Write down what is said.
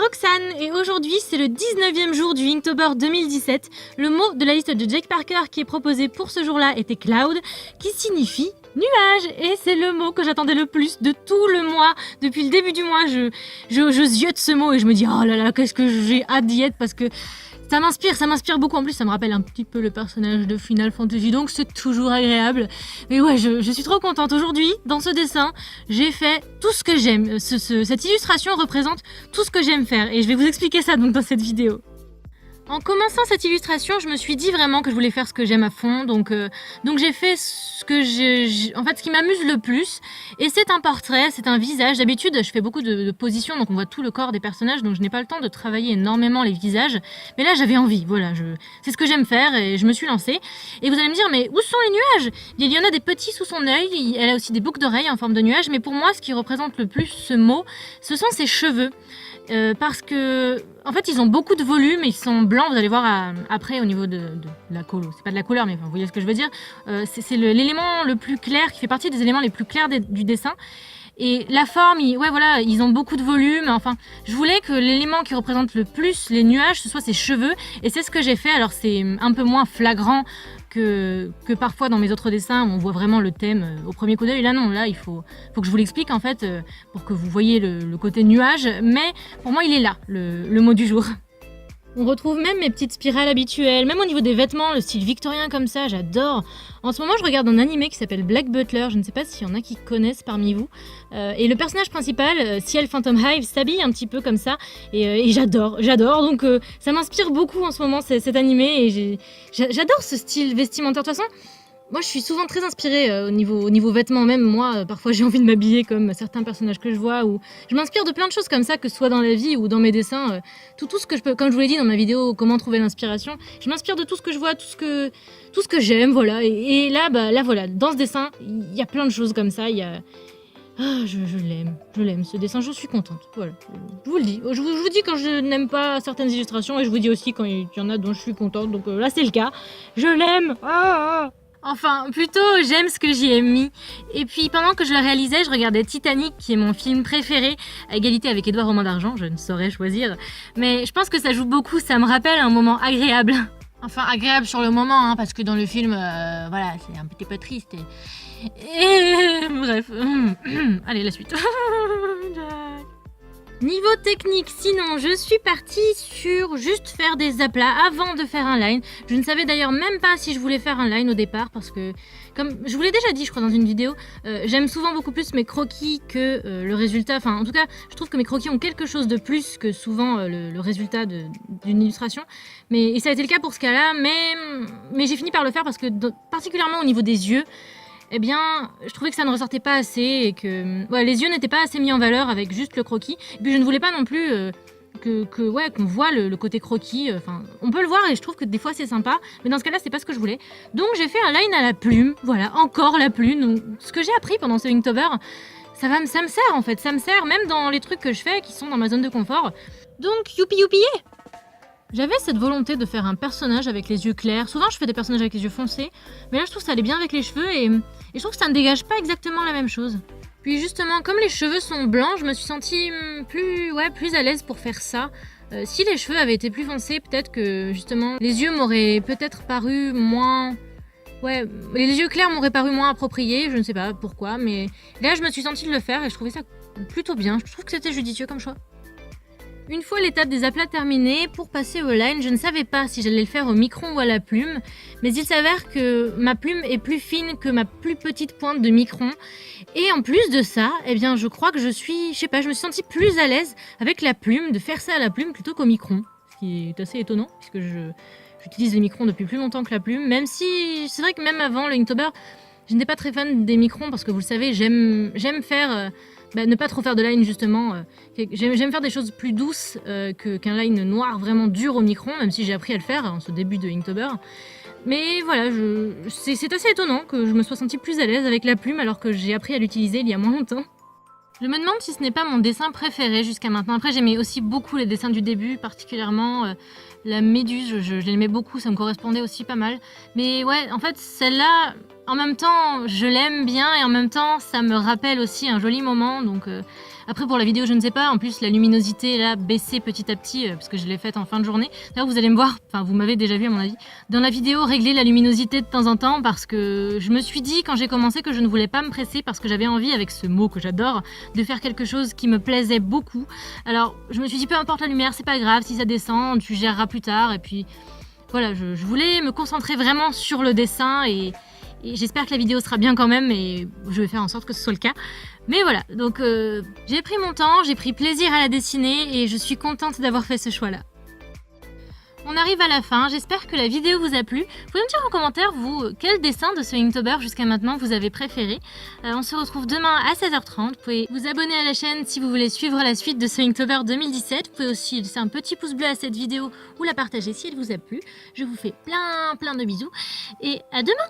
Roxane et aujourd'hui c'est le 19e jour du Inktober 2017. Le mot de la liste de Jake Parker qui est proposé pour ce jour-là était cloud, qui signifie nuage, et c'est le mot que j'attendais le plus de tout le mois. Depuis le début du mois, je ziote ce mot et je me dis oh là là, qu'est-ce que j'ai hâte d'y être parce que ça m'inspire beaucoup. En plus, ça me rappelle un petit peu le personnage de Final Fantasy, donc c'est toujours agréable. Mais ouais, je suis trop contente. Aujourd'hui, dans ce dessin, j'ai fait tout ce que j'aime. Cette illustration représente tout ce que j'aime faire et je vais vous expliquer ça donc dans cette vidéo. En commençant cette illustration, je me suis dit vraiment que je voulais faire ce que j'aime à fond, donc j'ai fait ce que en fait, ce qui m'amuse le plus, et c'est un portrait, c'est un visage. D'habitude, je fais beaucoup de positions, donc on voit tout le corps des personnages, donc je n'ai pas le temps de travailler énormément les visages, mais là j'avais envie, voilà, c'est ce que j'aime faire, et je me suis lancée. Et vous allez me dire, mais où sont les nuages? Il y en a des petits sous son œil, elle a aussi des boucles d'oreilles en forme de nuages, mais pour moi, ce qui représente le plus ce mot, ce sont ses cheveux. Parce que, en fait, ils ont beaucoup de volume, ils sont blancs, vous allez voir après au niveau de la colo. C'est pas de la couleur, mais enfin, vous voyez ce que je veux dire. C'est l'élément le plus clair, qui fait partie des éléments les plus clairs du dessin. Et la forme, ouais, voilà, ils ont beaucoup de volume. Enfin, je voulais que l'élément qui représente le plus les nuages, ce soit ses cheveux. Et c'est ce que j'ai fait. Alors, c'est un peu moins flagrant que parfois dans mes autres dessins où on voit vraiment le thème au premier coup d'œil. Là, non, là, il faut que je vous l'explique en fait pour que vous voyez le côté nuage. Mais pour moi, il est là, le mot du jour. On retrouve même mes petites spirales habituelles, même au niveau des vêtements, le style victorien comme ça, j'adore. En ce moment, je regarde un animé qui s'appelle Black Butler, je ne sais pas s'il y en a qui connaissent parmi vous. Et le personnage principal, Ciel Phantom Hive, s'habille un petit peu comme ça, et j'adore. Donc ça m'inspire beaucoup en ce moment cet animé, et j'adore ce style vestimentaire. De toute façon, moi, je suis souvent très inspirée au niveau vêtements. Même moi, parfois, j'ai envie de m'habiller comme certains personnages que je vois. Ou je m'inspire de plein de choses comme ça, que ce soit dans la vie ou dans mes dessins. Tout ce que je peux, comme je vous l'ai dit dans ma vidéo, comment trouver l'inspiration. Je m'inspire de tout ce que je vois, tout ce que j'aime, voilà. Et là, voilà, dans ce dessin, il y a plein de choses comme ça. Il y a je l'aime ce dessin. Je suis contente. Voilà, je vous le dis. Je vous dis quand je n'aime pas certaines illustrations, et je vous dis aussi quand il y en a dont je suis contente. Donc là, c'est le cas. Je l'aime. Enfin, plutôt, j'aime ce que j'y ai mis. Et puis, pendant que je le réalisais, je regardais Titanic, qui est mon film préféré, à égalité avec Édouard Romain d'Argent, je ne saurais choisir. Mais je pense que ça joue beaucoup, ça me rappelle un moment agréable. Enfin, agréable sur le moment, hein, parce que dans le film, voilà, c'est un petit peu triste. Bref, allez, la suite. Niveau technique, sinon, je suis partie sur juste faire des aplats avant de faire un line. Je ne savais d'ailleurs même pas si je voulais faire un line au départ parce que, comme je vous l'ai déjà dit, je crois, dans une vidéo, j'aime souvent beaucoup plus mes croquis que le résultat. Enfin, en tout cas, je trouve que mes croquis ont quelque chose de plus que souvent le résultat d'une illustration. Et ça a été le cas pour ce cas-là, mais j'ai fini par le faire parce que, particulièrement au niveau des yeux, eh bien, je trouvais que ça ne ressortait pas assez et que les yeux n'étaient pas assez mis en valeur avec juste le croquis. Et puis je ne voulais pas non plus qu'on voit le côté croquis. Enfin, on peut le voir et je trouve que des fois c'est sympa, mais dans ce cas-là, c'est pas ce que je voulais. Donc j'ai fait un line à la plume. Voilà, encore la plume. Donc, ce que j'ai appris pendant ce Inktober, ça me sert en fait. Ça me sert même dans les trucs que je fais qui sont dans ma zone de confort. Donc youpi youpi yeah. J'avais cette volonté de faire un personnage avec les yeux clairs. Souvent, je fais des personnages avec les yeux foncés, mais là, je trouve que ça allait bien avec les cheveux et je trouve que ça ne dégage pas exactement la même chose. Puis justement, comme les cheveux sont blancs, je me suis sentie plus à l'aise pour faire ça. Si les cheveux avaient été plus foncés, peut-être que justement, les yeux m'auraient peut-être paru moins... les yeux clairs m'auraient paru moins appropriés, je ne sais pas pourquoi, mais là, je me suis sentie de le faire et je trouvais ça plutôt bien. Je trouve que c'était judicieux comme choix. Une fois l'étape des aplats terminée, pour passer au line, je ne savais pas si j'allais le faire au micron ou à la plume, mais il s'avère que ma plume est plus fine que ma plus petite pointe de micron. Et en plus de ça, eh bien, je crois que je me suis sentie plus à l'aise avec la plume, de faire ça à la plume plutôt qu'au micron. Ce qui est assez étonnant, puisque j'utilise les microns depuis plus longtemps que la plume, même si c'est vrai que même avant le Inktober, je n'étais pas très fan des microns, parce que vous le savez, j'aime faire... ne pas trop faire de line justement, j'aime faire des choses plus douces qu'un line noir vraiment dur au micron, même si j'ai appris à le faire en ce début de Inktober. Mais voilà, c'est assez étonnant que je me sois sentie plus à l'aise avec la plume alors que j'ai appris à l'utiliser il y a moins longtemps. Je me demande si ce n'est pas mon dessin préféré jusqu'à maintenant. Après, j'aimais aussi beaucoup les dessins du début, particulièrement la méduse, je l'aimais beaucoup, ça me correspondait aussi pas mal. Mais ouais, en fait, celle-là, en même temps, je l'aime bien et en même temps, ça me rappelle aussi un joli moment. Donc Après pour la vidéo je ne sais pas, en plus la luminosité là baissée petit à petit parce que je l'ai faite en fin de journée. Là vous allez me voir, enfin vous m'avez déjà vu à mon avis, dans la vidéo régler la luminosité de temps en temps parce que je me suis dit quand j'ai commencé que je ne voulais pas me presser parce que j'avais envie, avec ce mot que j'adore, de faire quelque chose qui me plaisait beaucoup. Alors je me suis dit peu importe la lumière, c'est pas grave, si ça descend, tu géreras plus tard. Et puis voilà, je voulais me concentrer vraiment sur le dessin et j'espère que la vidéo sera bien quand même et je vais faire en sorte que ce soit le cas. Mais voilà, donc j'ai pris mon temps, j'ai pris plaisir à la dessiner et je suis contente d'avoir fait ce choix-là. On arrive à la fin, j'espère que la vidéo vous a plu. Vous pouvez me dire en commentaire, vous, quel dessin de ce Inktober jusqu'à maintenant vous avez préféré. On se retrouve demain à 16h30. Vous pouvez vous abonner à la chaîne si vous voulez suivre la suite de ce Inktober 2017. Vous pouvez aussi laisser un petit pouce bleu à cette vidéo ou la partager si elle vous a plu. Je vous fais plein de bisous et à demain.